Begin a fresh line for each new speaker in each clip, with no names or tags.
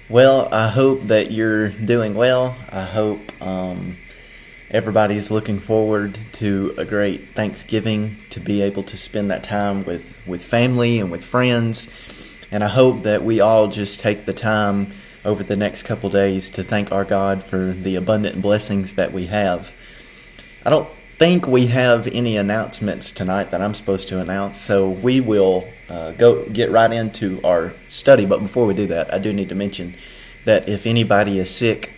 Well, I hope that you're doing well. I hope everybody's looking forward to a great Thanksgiving, to be able to spend that time with family and with friends. And I hope that we all just take the time over the next couple days to thank our God for the abundant blessings that we have. I don't think we have any announcements tonight that I'm supposed to announce, so we will go get right into our study. But before we do that, I do need to mention that if anybody is sick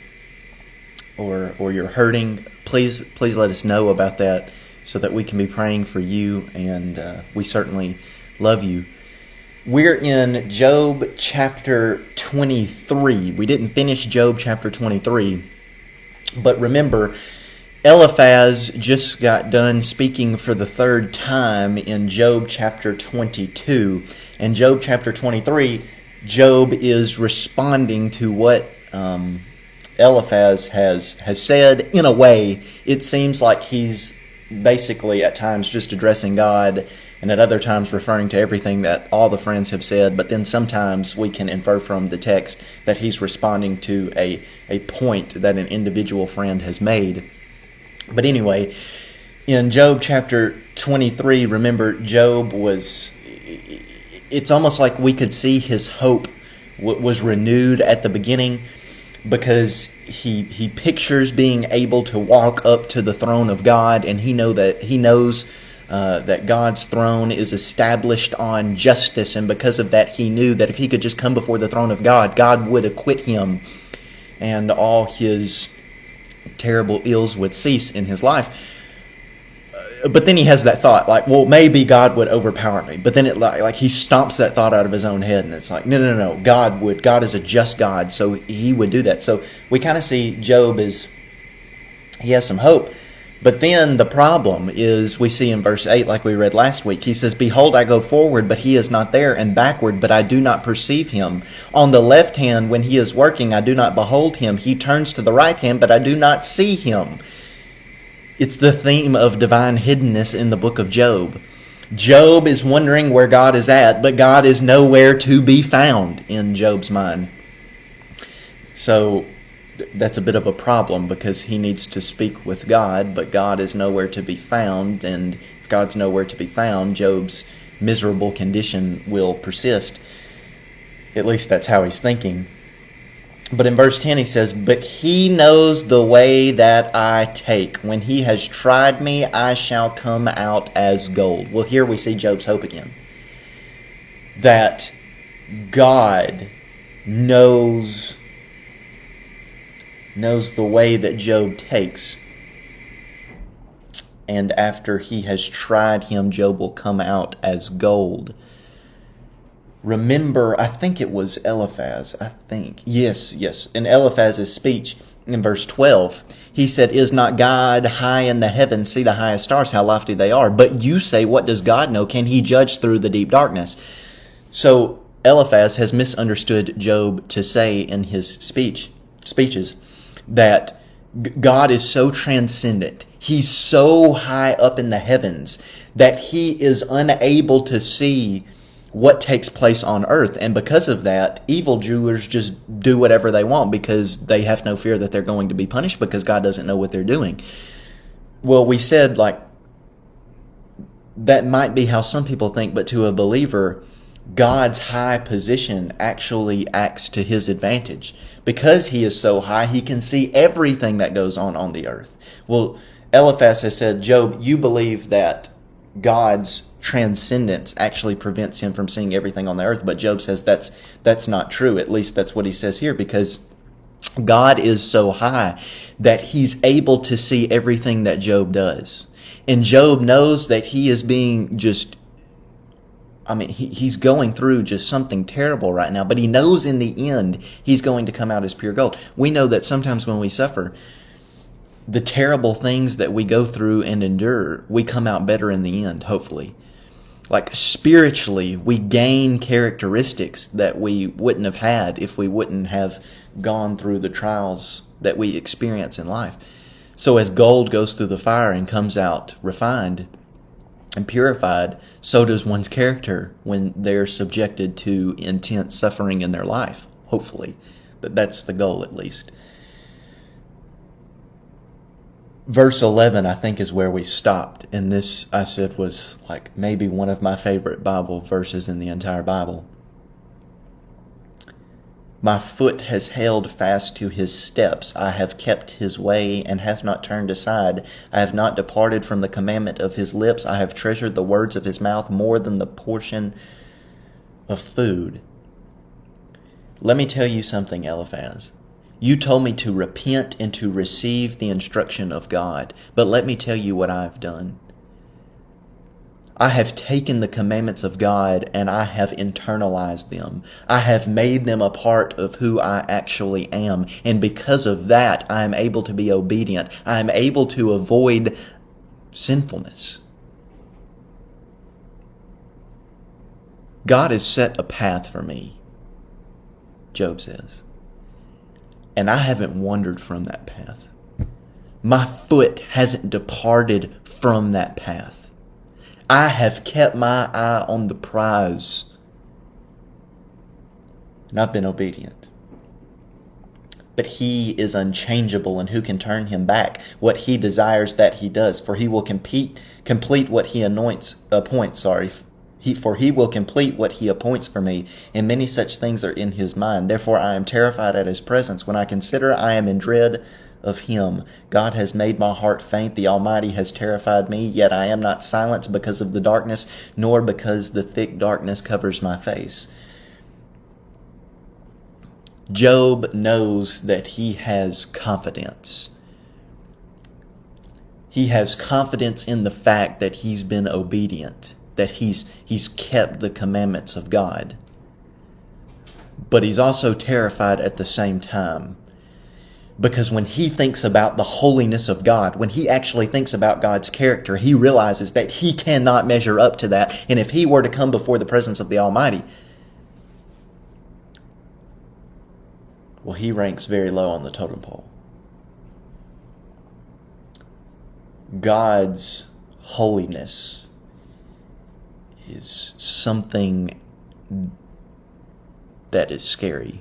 or you're hurting, please let us know about that so that we can be praying for you, and we certainly love you. We're in Job chapter 23. We didn't finish Job chapter 23, but remember, Eliphaz just got done speaking for the third time in Job chapter 22. In Job chapter 23, Job is responding to what Eliphaz has said. In a way, it seems like he's basically at times just addressing God, and at other times referring to everything that all the friends have said. But then sometimes we can infer from the text that he's responding to a point that an individual friend has made. But anyway, in Job chapter 23, remember, it's almost like we could see his hope was renewed at the beginning, because he pictures being able to walk up to the throne of God, and he knows that God's throne is established on justice, and because of that, he knew that if he could just come before the throne of God, God would acquit him, and all his terrible ills would cease in his life. But then he has that thought, like, well, maybe God would overpower me. But then like he stomps that thought out of his own head, and it's like, no. God is a just God, so he would do that. So we kind of see Job he has some hope. But then the problem is, we see in verse 8, like we read last week, he says, "Behold, I go forward, but he is not there, and backward, but I do not perceive him. On the left hand, when he is working, I do not behold him. He turns to the right hand, but I do not see him." It's the theme of divine hiddenness in the book of Job. Job is wondering where God is at, but God is nowhere to be found in Job's mind. So that's a bit of a problem, because he needs to speak with God, but God is nowhere to be found, and if God's nowhere to be found, Job's miserable condition will persist. At least that's how he's thinking. But in verse 10 he says, "But he knows the way that I take. When he has tried me, I shall come out as gold." Well, here we see Job's hope again. That God knows the way that Job takes. And after he has tried him, Job will come out as gold. Remember, I think it was Eliphaz, Yes. In Eliphaz's speech in verse 12, he said, "Is not God high in the heavens? See the highest stars, how lofty they are. But you say, what does God know? Can he judge through the deep darkness?" So Eliphaz has misunderstood Job to say in his speeches that God is so transcendent, he's so high up in the heavens, that he is unable to see what takes place on earth. And because of that, evildoers just do whatever they want, because they have no fear that they're going to be punished, because God doesn't know what they're doing. Well, we said, like, that might be how some people think, but to a believer, God's high position actually acts to his advantage. Because he is so high, he can see everything that goes on the earth. Well, Eliphaz has said, "Job, you believe that God's transcendence actually prevents him from seeing everything on the earth." But Job says that's not true. At least that's what he says here, because God is so high that he's able to see everything that Job does. And Job knows that he is being he's going through just something terrible right now, but he knows in the end he's going to come out as pure gold. We know that sometimes when we suffer, the terrible things that we go through and endure, we come out better in the end, hopefully. Like, spiritually, we gain characteristics that we wouldn't have had if we wouldn't have gone through the trials that we experience in life. So as gold goes through the fire and comes out refined and purified, so does one's character when they're subjected to intense suffering in their life, hopefully. That's the goal, at least. Verse 11, I think, is where we stopped. And this, I said, was like maybe one of my favorite Bible verses in the entire Bible. My foot has held fast to his steps. I have kept his way and have not turned aside. I have not departed from the commandment of his lips. I have treasured the words of his mouth more than the portion of food. Let me tell you something, Eliphaz. You told me to repent and to receive the instruction of God. But let me tell you what I've done. I have taken the commandments of God and I have internalized them. I have made them a part of who I actually am. And because of that, I am able to be obedient. I am able to avoid sinfulness. God has set a path for me, Job says. And I haven't wandered from that path. My foot hasn't departed from that path. I have kept my eye on the prize. And I've been obedient. But he is unchangeable, and who can turn him back? What he desires, that he does. For he will complete what he appoints. For he will complete what he appoints for me, and many such things are in his mind. Therefore I am terrified at his presence. When I consider, I am in dread of him. God has made my heart faint. The Almighty has terrified me. Yet I am not silenced because of the darkness, nor because the thick darkness covers my face. Job knows that he has confidence. He has confidence in the fact that he's been obedient, that he's kept the commandments of God. But he's also terrified at the same time. Because when he thinks about the holiness of God, when he actually thinks about God's character, he realizes that he cannot measure up to that. And if he were to come before the presence of the Almighty, well, he ranks very low on the totem pole. God's holiness is something that is scary.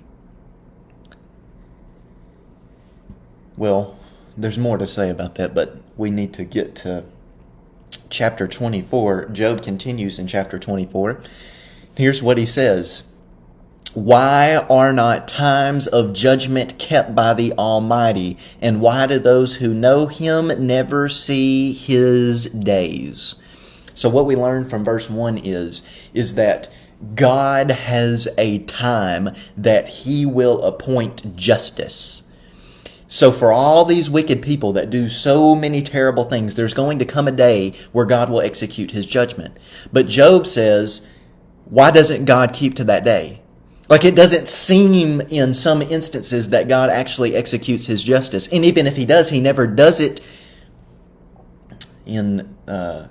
Well, there's more to say about that, but we need to get to chapter 24. Job continues in chapter 24. Here's what he says. Why are not times of judgment kept by the Almighty? And why do those who know him never see his days? So what we learn from verse 1 is that God has a time that he will appoint justice. So for all these wicked people that do so many terrible things, there's going to come a day where God will execute his judgment. But Job says, why doesn't God keep to that day? Like, it doesn't seem in some instances that God actually executes his justice. And even if he does, he never does it in the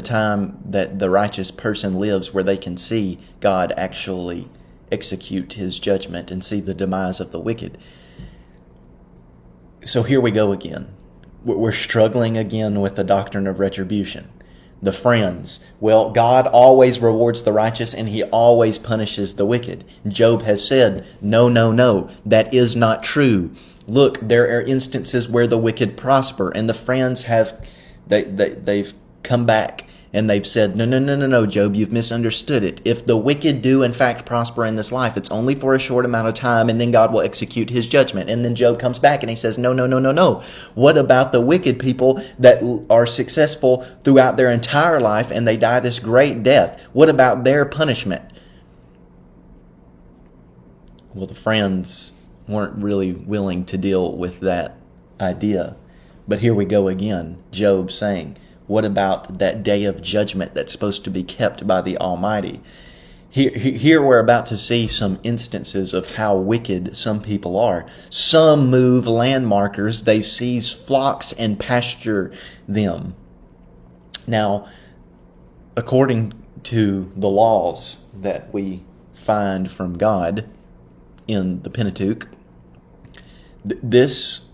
time that the righteous person lives, where they can see God actually execute his judgment and see the demise of the wicked. So here we go again. We're struggling again with the doctrine of retribution. The friends. Well, God always rewards the righteous and he always punishes the wicked. Job has said, no, that is not true. Look, there are instances where the wicked prosper, and the friends they've come back and they've said, no, Job, you've misunderstood it. If the wicked do in fact prosper in this life, it's only for a short amount of time, and then God will execute his judgment. And then Job comes back and he says, no. What about the wicked people that are successful throughout their entire life and they die this great death? What about their punishment? Well, the friends weren't really willing to deal with that idea. But here we go again, Job saying, what about that day of judgment that's supposed to be kept by the Almighty? Here we're about to see some instances of how wicked some people are. Some move landmarkers. They seize flocks and pasture them. Now, according to the laws that we find from God in the Pentateuch, this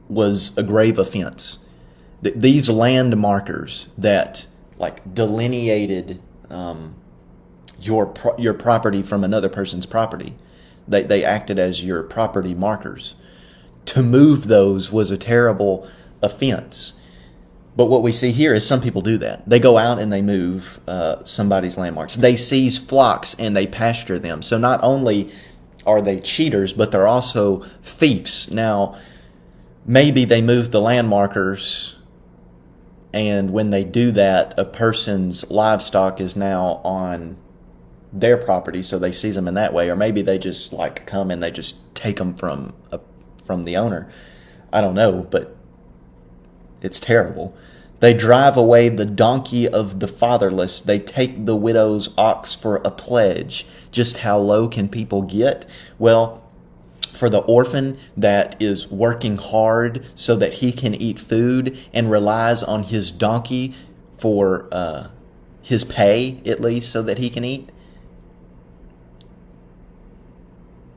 was a grave offense. These landmarkers that delineated your property from another person's property. They acted as your property markers. To move those was a terrible offense. But what we see here is some people do that. They go out and they move somebody's landmarks. They seize flocks and they pasture them. So not only are they cheaters, but they're also thieves. Now, maybe they move the landmarkers, and when they do that, a person's livestock is now on their property, so they seize them in that way. Or maybe they just like come and they just take them from the owner. I don't know, but it's terrible. They drive away the donkey of the fatherless. They take the widow's ox for a pledge. Just how low can people get? Well, for the orphan that is working hard so that he can eat food and relies on his donkey for his pay, at least, so that he can eat,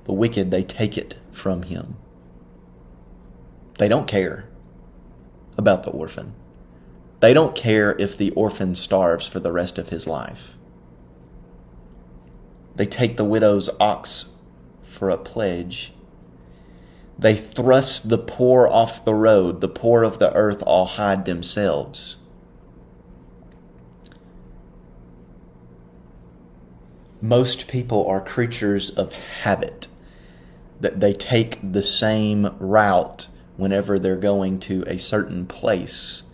the wicked, they take it from him. They don't care about the orphan. They don't care if the orphan starves for the rest of his life. They take the widow's ox for a pledge. They thrust the poor off the road. The poor of the earth all hide themselves. Most people are creatures of habit, that they take the same route whenever they're going to a certain place.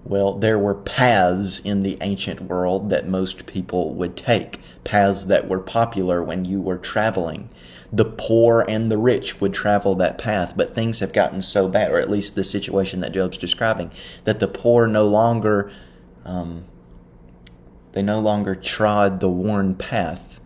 Well, there were paths in the ancient world that most people would take, paths that were popular when you were traveling. The poor and the rich would travel that path, but things have gotten so bad, or at least the situation that Job's describing, that the poor no longer trod the worn path,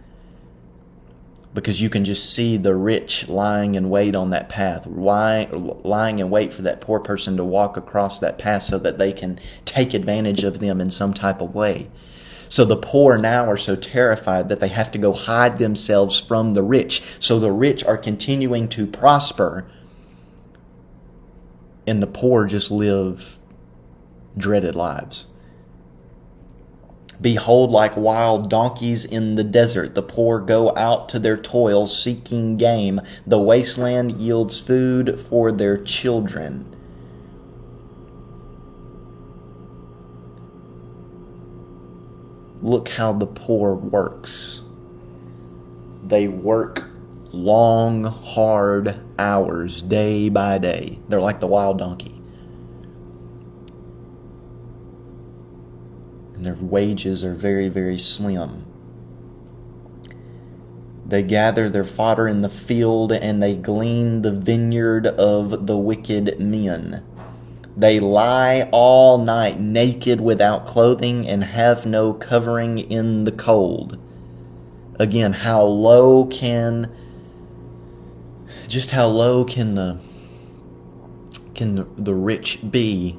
because you can just see the rich lying in wait on that path, lying in wait for that poor person to walk across that path so that they can take advantage of them in some type of way. So the poor now are so terrified that they have to go hide themselves from the rich. So the rich are continuing to prosper, and the poor just live dreaded lives. Behold, like wild donkeys in the desert, the poor go out to their toil seeking game. The wasteland yields food for their children. Look how the poor works. They work long, hard hours, day by day. They're like the wild donkey. And their wages are very, very slim. They gather their fodder in the field, and they glean the vineyard of the wicked men. They lie all night naked without clothing and have no covering in the cold. Again, how low can the rich be?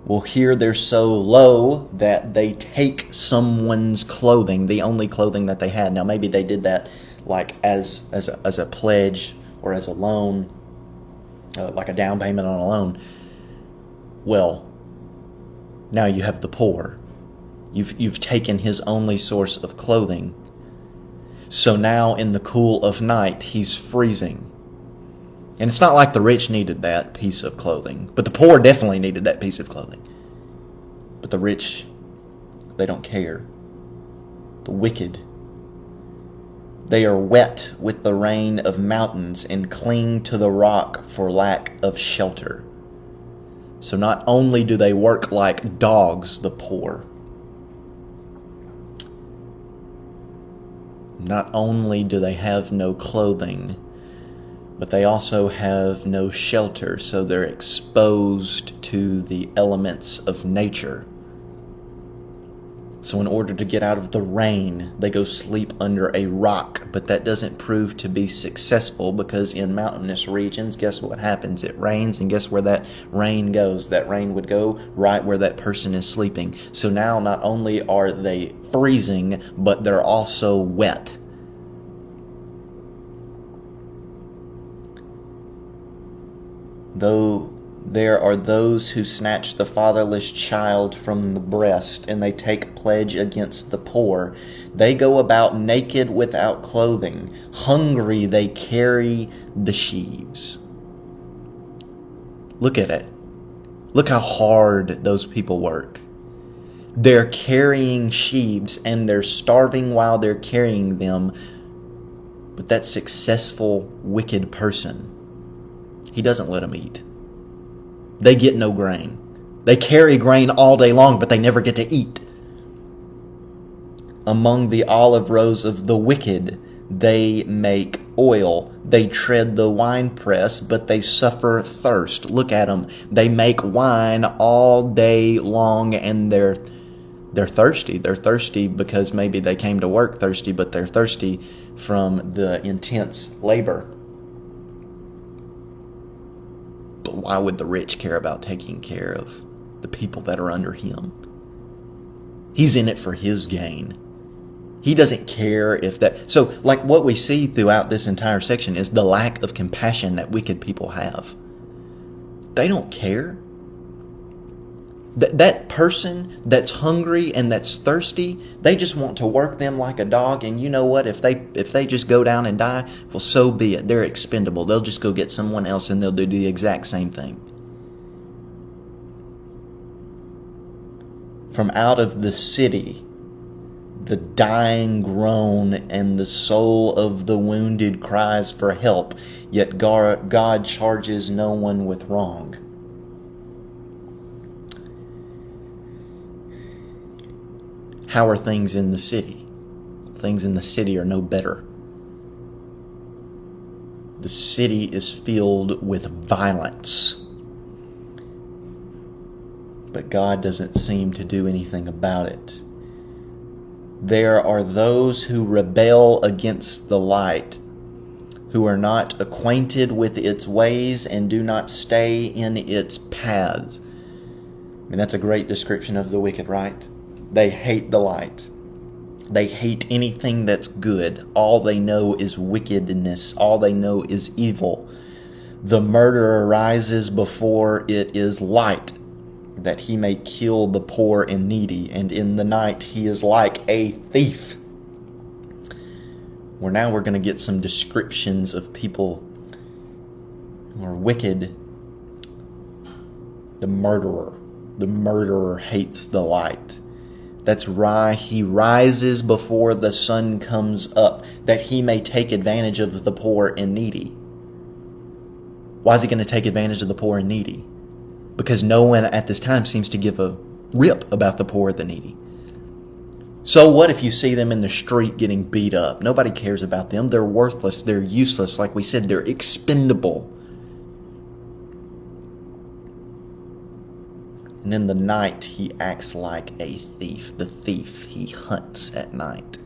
Well, here they're so low that they take someone's clothing, the only clothing that they had. Now, maybe they did that like as a pledge or as a loan, like a down payment on a loan. Well, now you have the poor. You've taken his only source of clothing. So now in the cool of night, he's freezing. And it's not like the rich needed that piece of clothing, but the poor definitely needed that piece of clothing. But the rich, they don't care. The wicked, they are wet with the rain of mountains and cling to the rock for lack of shelter. So not only do they work like dogs, the poor, not only do they have no clothing, but they also have no shelter, so they're exposed to the elements of nature. So in order to get out of the rain, they go sleep under a rock, but that doesn't prove to be successful, because in mountainous regions, guess what happens? It rains, and guess where that rain goes? That rain would go right where that person is sleeping. So now not only are they freezing, but they're also wet. Though There are those who snatch the fatherless child from the breast, and they take pledge against the poor. They go about naked without clothing. Hungry they carry the sheaves. Look at it. Look how hard those people work. They're carrying sheaves, and they're starving while they're carrying them. But that successful, wicked person, he doesn't let them eat. They get no grain. They carry grain all day long, but they never get to eat. Among the olive rows of the wicked, they make oil. They tread the winepress, but they suffer thirst. Look at them. They make wine all day long, and they're thirsty. They're thirsty because maybe they came to work thirsty, but they're thirsty from the intense labor. But why would the rich care about taking care of the people that are under him? He's in it for his gain. He doesn't care if that... So, like what we see throughout this entire section is the lack of compassion that wicked people have. They don't care. That person that's hungry and that's thirsty, they just want to work them like a dog. And you know what? If they just go down and die, well, so be it. They're expendable. They'll just go get someone else and they'll do the exact same thing. From out of the city, the dying groan and the soul of the wounded cries for help, yet God charges no one with wrong. How are things in the city? Things in the city are no better. The city is filled with violence. But God doesn't seem to do anything about it. There are those who rebel against the light, who are not acquainted with its ways and do not stay in its paths. I mean, that's a great description of the wicked, right? They hate the light. They hate anything that's good. All they know is wickedness. All they know is evil. The murderer rises before it is light, that he may kill the poor and needy, and in the night he is like a thief. Well, now we're going to get some descriptions of people who are wicked. The murderer. The murderer hates the light. That's why he rises before the sun comes up, that he may take advantage of the poor and needy. Why is he going to take advantage of the poor and needy? Because no one at this time seems to give a rip about the poor and the needy. So what if you see them in the street getting beat up? Nobody cares about them. They're worthless. They're useless. Like we said, they're expendable. And in the night, he acts like a thief. The thief, he hunts at night.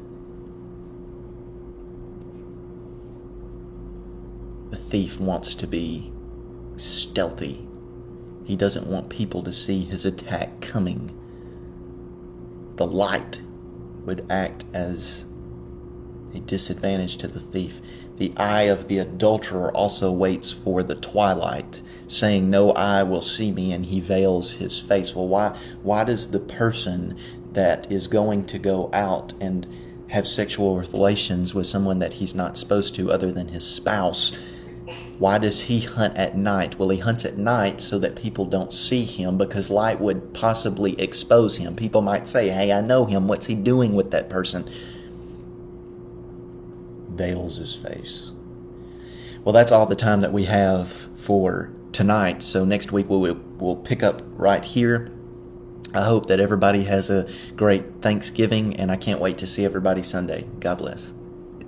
The thief wants to be stealthy. He doesn't want people to see his attack coming. The light would act as a disadvantage to the thief. The eye of the adulterer also waits for the twilight, saying, "No eye will see me," and he veils his face. Well, why does the person that is going to go out and have sexual relations with someone that he's not supposed to other than his spouse, why does he hunt at night? Well, he hunts at night so that people don't see him, because light would possibly expose him. People might say, "Hey, I know him. What's he doing with that person?" Veils his face. Well, that's all the time that we have for tonight. So next week we'll pick up right here. I hope that everybody has a great Thanksgiving, and I can't wait to see everybody Sunday. God bless.